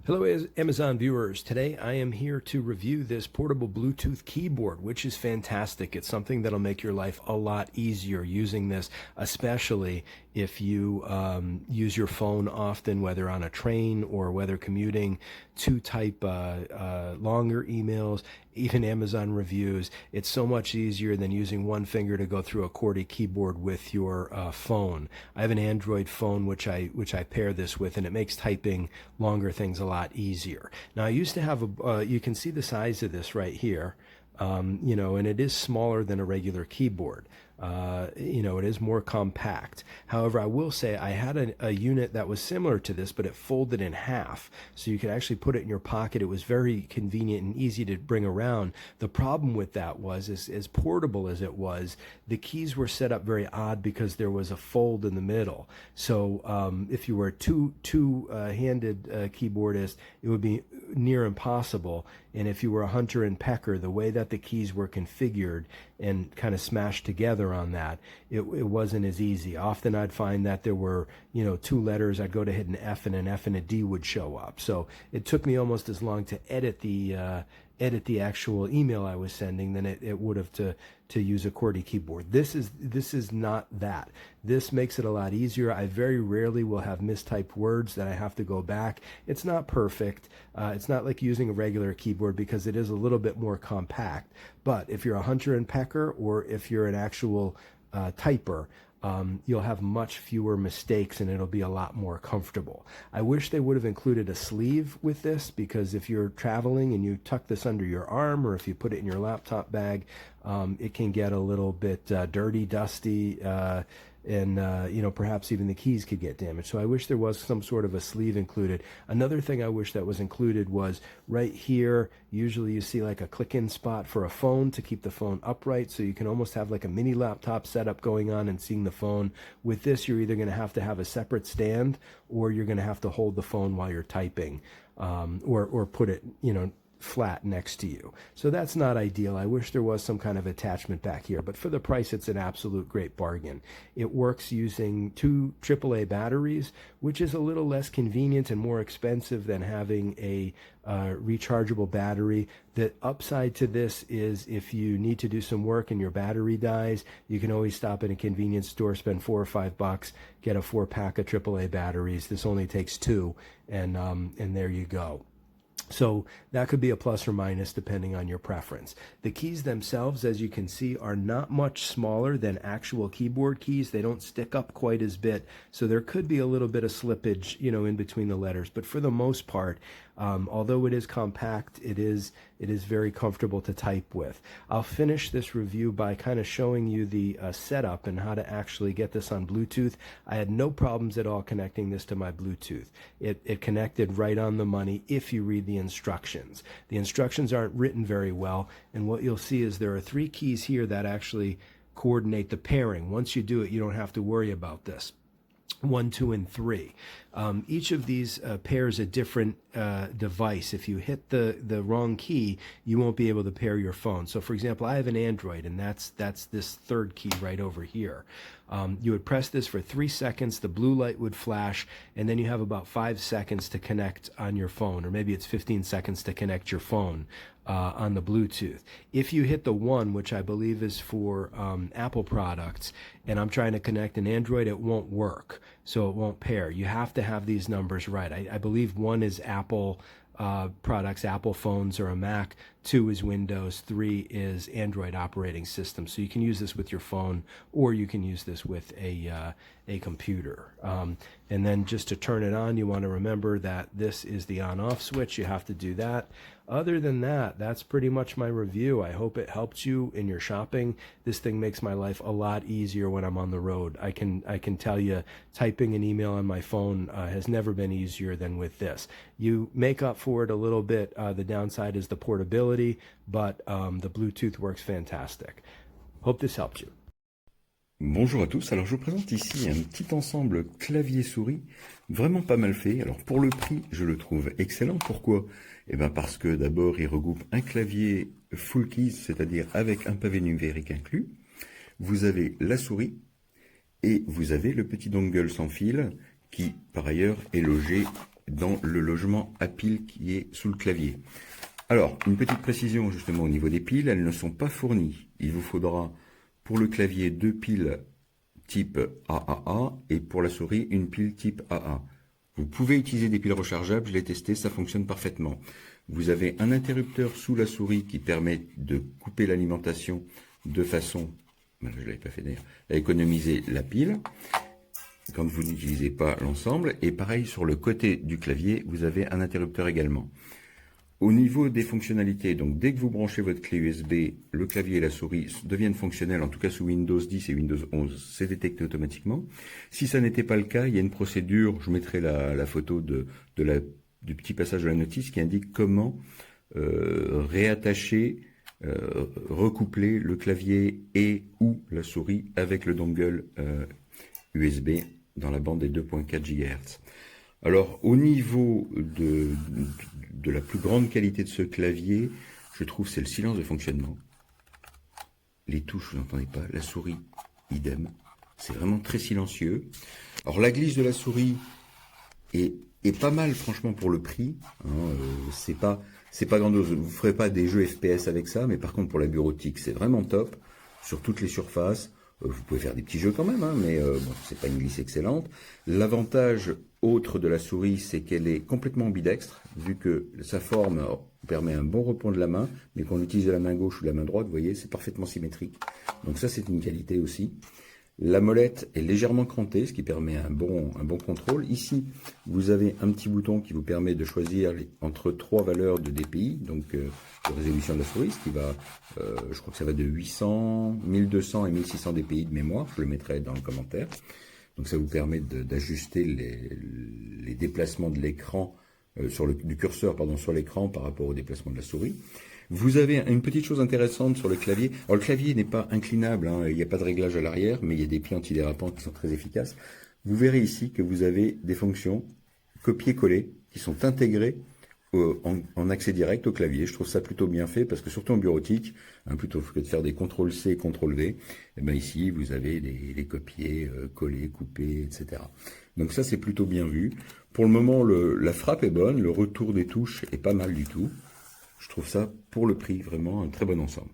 Hello Amazon viewers. Today I am here to review this portable Bluetooth keyboard, which is fantastic. It's something that'll make your life a lot easier using this, especially if you use your phone often, whether on a train or whether commuting, to type longer emails, even Amazon reviews. It's so much easier than using one finger to go through a QWERTZ keyboard with your phone. I have an Android phone which I pair this with, and it makes typing longer things a lot easier. Now I used to have you can see the size of this right here, and it is smaller than a regular keyboard. It is more compact. However, I will say I had a unit that was similar to this, but it folded in half, so you could actually put it in your pocket. It was very convenient and easy to bring around. The problem with that was, as portable as it was, the keys were set up very odd because there was a fold in the middle. So if you were a two-handed keyboardist, it would be near impossible. And if you were a hunter and pecker, the way that the keys were configured and kind of smashed together on that, it wasn't as easy. Often I'd find that there were, two letters. I'd go to hit an F and a D would show up. So it took me almost as long to edit the actual email I was sending than it would have to use a QWERTZ keyboard. This is not that. This makes it a lot easier. I very rarely will have mistyped words that I have to go back. It's not perfect. It's not like using a regular keyboard because it is a little bit more compact. But if you're a hunter and pecker, or if you're an actual typer, you'll have much fewer mistakes and it'll be a lot more comfortable. I wish they would have included a sleeve with this, because if you're traveling and you tuck this under your arm, or if you put it in your laptop bag, it can get a little bit dirty, dusty, and perhaps even the keys could get damaged. So I wish there was some sort of a sleeve included. Another thing I wish that was included was right here, usually you see like a click-in spot for a phone to keep the phone upright, so you can almost have like a mini laptop setup going on and seeing the phone. With this, you're either going to have a separate stand, or you're going to have to hold the phone while you're typing, or put it, flat next to you. So that's not ideal. I wish there was some kind of attachment back here, but for the price, it's an absolute great bargain. It works using 2 AAA batteries, which is a little less convenient and more expensive than having a rechargeable battery. The upside to this is, if you need to do some work and your battery dies, you can always stop at a convenience store, spend $4 or $5, get a 4-pack of AAA batteries. This only takes 2, and there you go. So that could be a plus or minus depending on your preference. The keys themselves, as you can see, are not much smaller than actual keyboard keys. They don't stick up quite as bit, so there could be a little bit of slippage, in between the letters. But for the most part, although it is compact, it is very comfortable to type with. I'll finish this review by kind of showing you the setup and how to actually get this on Bluetooth. I had no problems at all connecting this to my Bluetooth. It connected right on the money if you read the instructions. The instructions aren't written very well, and what you'll see is there are 3 keys here that actually coordinate the pairing. Once you do it, you don't have to worry about this. 1, 2, and 3. Each of these pairs a different device. If you hit the wrong key, you won't be able to pair your phone. So for example, I have an Android, and that's this 3rd key right over here. You would press this for 3 seconds, the blue light would flash, and then you have about 5 seconds to connect on your phone, or maybe it's 15 seconds to connect your phone on the Bluetooth. If you hit the 1, which I believe is for Apple products, and I'm trying to connect an Android, it won't work, so it won't pair. You have to have these numbers right. I believe 1 is Apple products, Apple phones or a Mac, 2 is Windows, 3 is Android operating system. So you can use this with your phone, or you can use this with a computer. And then just to turn it on, you want to remember that this is the on-off switch. You have to do that. Other than that, that's pretty much my review. I hope it helped you in your shopping. This thing makes my life a lot easier when I'm on the road. I can tell you, typing an email on my phone has never been easier than with this. You make up for it a little bit. The downside is the portability, but the Bluetooth works fantastic. Hope this helped you. Bonjour à tous, alors je vous présente ici un petit ensemble clavier-souris vraiment pas mal fait. Alors pour le prix, je le trouve excellent. Pourquoi? Eh bien parce que d'abord il regroupe un clavier full keys, c'est-à-dire avec un pavé numérique inclus. Vous avez la souris et vous avez le petit dongle sans fil qui par ailleurs est logé dans le logement à piles qui est sous le clavier. Alors, une petite précision justement au niveau des piles, elles ne sont pas fournies. Il vous faudra pour le clavier 2 piles type AAA et pour la souris une pile type AA. Vous pouvez utiliser des piles rechargeables, je l'ai testé, ça fonctionne parfaitement. Vous avez un interrupteur sous la souris qui permet de couper l'alimentation de façon, je ne l'avais pas fait d'ailleurs, à économiser la pile quand vous n'utilisez pas l'ensemble. Et pareil sur le côté du clavier, vous avez un interrupteur également. Au niveau des fonctionnalités, donc dès que vous branchez votre clé USB, le clavier et la souris deviennent fonctionnels, en tout cas sous Windows 10 et Windows 11, c'est détecté automatiquement. Si ça n'était pas le cas, il y a une procédure, je mettrai la photo du petit passage de la notice qui indique comment réattacher, recoupler le clavier et ou la souris avec le dongle USB dans la bande des 2.4 GHz. Alors, au niveau de la plus grande qualité de ce clavier, je trouve c'est le silence de fonctionnement. Les touches, vous n'entendez pas. La souris, idem. C'est vraiment très silencieux. Alors, la glisse de la souris est pas mal, franchement, pour le prix. C'est pas grandiose. Vous ne ferez pas des jeux FPS avec ça, mais par contre, pour la bureautique, c'est vraiment top. Sur toutes les surfaces. Vous pouvez faire des petits jeux quand même, mais bon, c'est pas une glisse excellente. L'avantage autre de la souris, c'est qu'elle est complètement ambidextre, vu que sa forme permet un bon repos de la main, mais qu'on utilise la main gauche ou la main droite, vous voyez, c'est parfaitement symétrique. Donc ça, c'est une qualité aussi. La molette est légèrement crantée, ce qui permet un bon contrôle. Ici, vous avez un petit bouton qui vous permet de choisir entre 3 valeurs de DPI, donc de résolution de la souris, ce qui va, je crois que ça va de 800, 1200 et 1600 DPI de mémoire, je le mettrai dans le commentaire. Donc ça vous permet d'ajuster les déplacements de l'écran, du curseur sur l'écran par rapport au déplacement de la souris. Vous avez une petite chose intéressante sur le clavier. Alors le clavier n'est pas inclinable, il n'y a pas de réglage à l'arrière, mais il y a des pieds antidérapants qui sont très efficaces. Vous verrez ici que vous avez des fonctions copier-coller qui sont intégrées en accès direct au clavier. Je trouve ça plutôt bien fait parce que surtout en bureautique, plutôt que de faire des CTRL-C et CTRL-V, ici vous avez les copier, coller, couper, etc. Donc ça c'est plutôt bien vu. Pour le moment la frappe est bonne, le retour des touches est pas mal du tout. Je trouve ça pour le prix vraiment un très bon ensemble.